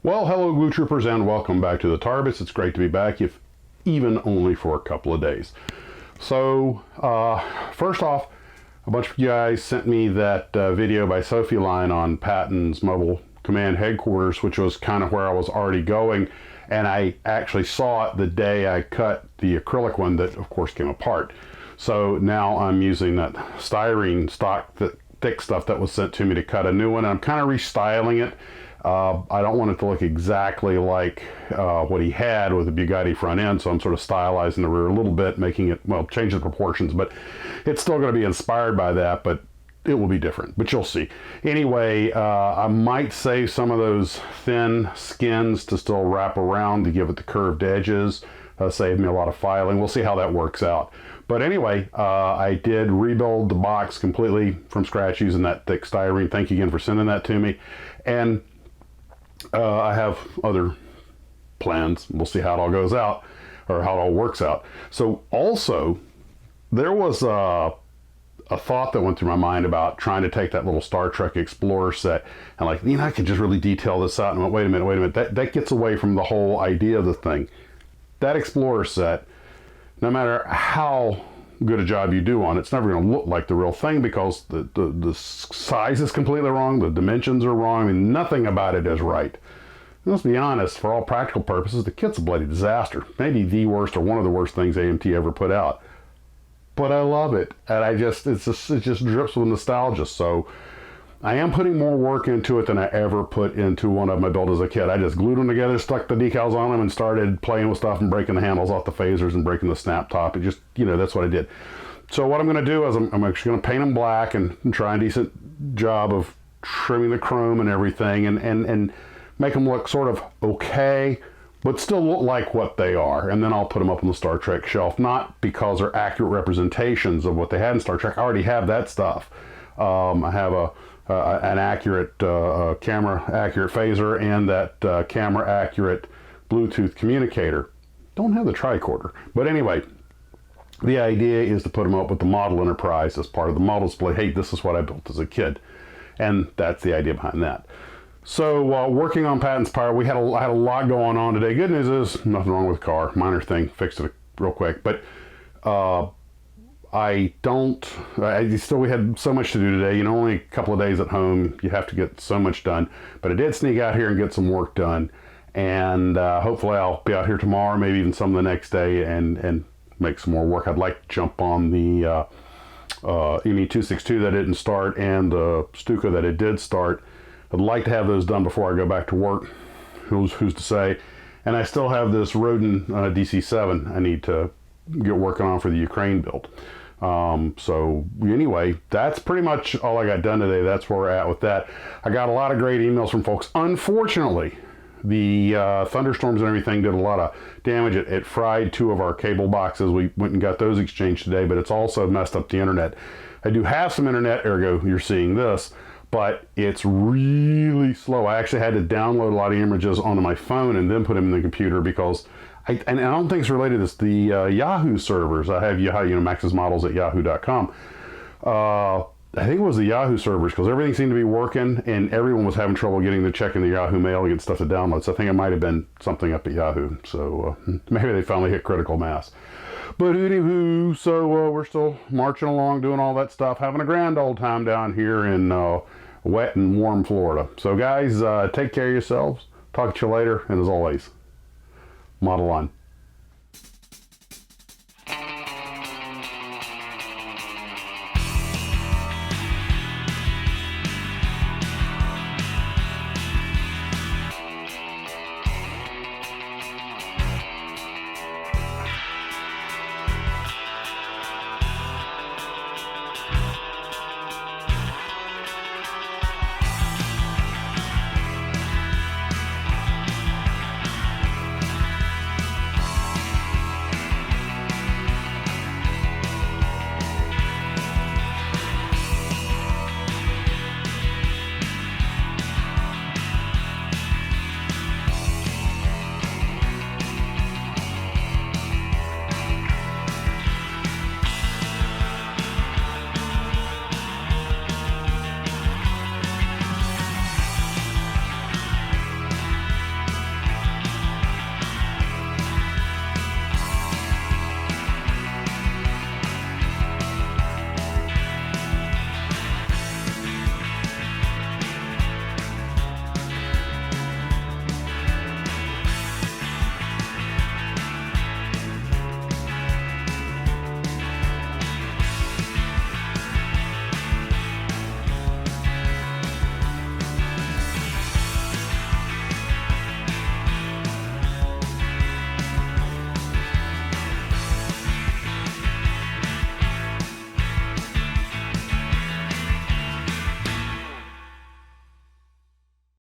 Well, hello glue troopers and welcome back to the Tarbits. It's great to be back, if even only for a couple of days. So, first off, a bunch of you guys sent me that video by Sophie Line on Patton's Mobile Command Headquarters, which was kind of where I was already going, and I actually saw it the day I cut the acrylic one that, of course, came apart. So now I'm using that styrene stock, that thick stuff that was sent to me to cut a new one. I'm kind of restyling it. I don't want it to look exactly like what he had with the Bugatti front end, so I'm sort of stylizing the rear a little bit, making it, well, changing the proportions, but it's still going to be inspired by that, but it will be different, but you'll see. Anyway, I might save some of those thin skins to still wrap around to give it the curved edges. Save me a lot of filing. We'll see how that works out. But anyway, I did rebuild the box completely from scratch using that thick styrene. Thank you again for sending that to me. And I have other plans. We'll see how it all goes out, or how it all works out. So also, there was a thought that went through my mind about trying to take that little Star Trek Explorer set and, like, I could just really detail this out. And I went, wait a minute, that gets away from the whole idea of the thing. That Explorer set, no matter how good a job you do on it, it's never going to look like the real thing because the size is completely wrong, the dimensions are wrong. I mean, nothing about it is right. And let's be honest, for all practical purposes, the kit's a bloody disaster. Maybe the worst or one of the worst things AMT ever put out. But I love it, and it just drips with nostalgia. So I am putting more work into it than I ever put into one of them I built as a kid. I just glued them together, stuck the decals on them, and started playing with stuff and breaking the handles off the phasers and breaking the snap top. It just, that's what I did. So what I'm going to do is I'm actually going to paint them black and try a decent job of trimming the chrome and everything and make them look sort of okay, but still look like what they are. And then I'll put them up on the Star Trek shelf, not because they're accurate representations of what they had in Star Trek. I already have that stuff. I have an accurate camera accurate phaser and that camera accurate Bluetooth communicator. Don't have the tricorder, but anyway, the idea is to put them up with the model Enterprise as part of the model display. Hey, this is what I built as a kid, and that's the idea behind that. So working on Patton's Power, I had a lot going on today. Good news is nothing wrong with the car, minor thing, fixed it real quick, but we had so much to do today. Only a couple of days at home, you have to get so much done. But I did sneak out here and get some work done. And hopefully I'll be out here tomorrow, maybe even some of the next day, and make some more work. I'd like to jump on the ME262 that didn't start and the Stuka that it did start. I'd like to have those done before I go back to work. Who's to say? And I still have this Rodin DC-7 I need to get working on for the Ukraine build. So anyway, that's pretty much all I got done today. That's where we're at with that. I got a lot of great emails from folks. Unfortunately, the thunderstorms and everything did a lot of damage. It fried 2 of our cable boxes. We went and got those exchanged today, but it's also messed up the internet. I do have some internet, ergo you're seeing this, but it's really slow. I actually had to download a lot of images onto my phone and then put them in the computer because and I don't think it's related to this. The Yahoo servers, I have Yahoo, Max's models at yahoo.com. I think it was the Yahoo servers because everything seemed to be working and everyone was having trouble getting to check in the Yahoo mail to get stuff to download. So I think it might have been something up at Yahoo. So maybe they finally hit critical mass. But anywho, so we're still marching along, doing all that stuff, having a grand old time down here in wet and warm Florida. So guys, take care of yourselves. Talk to you later, and as always, model on.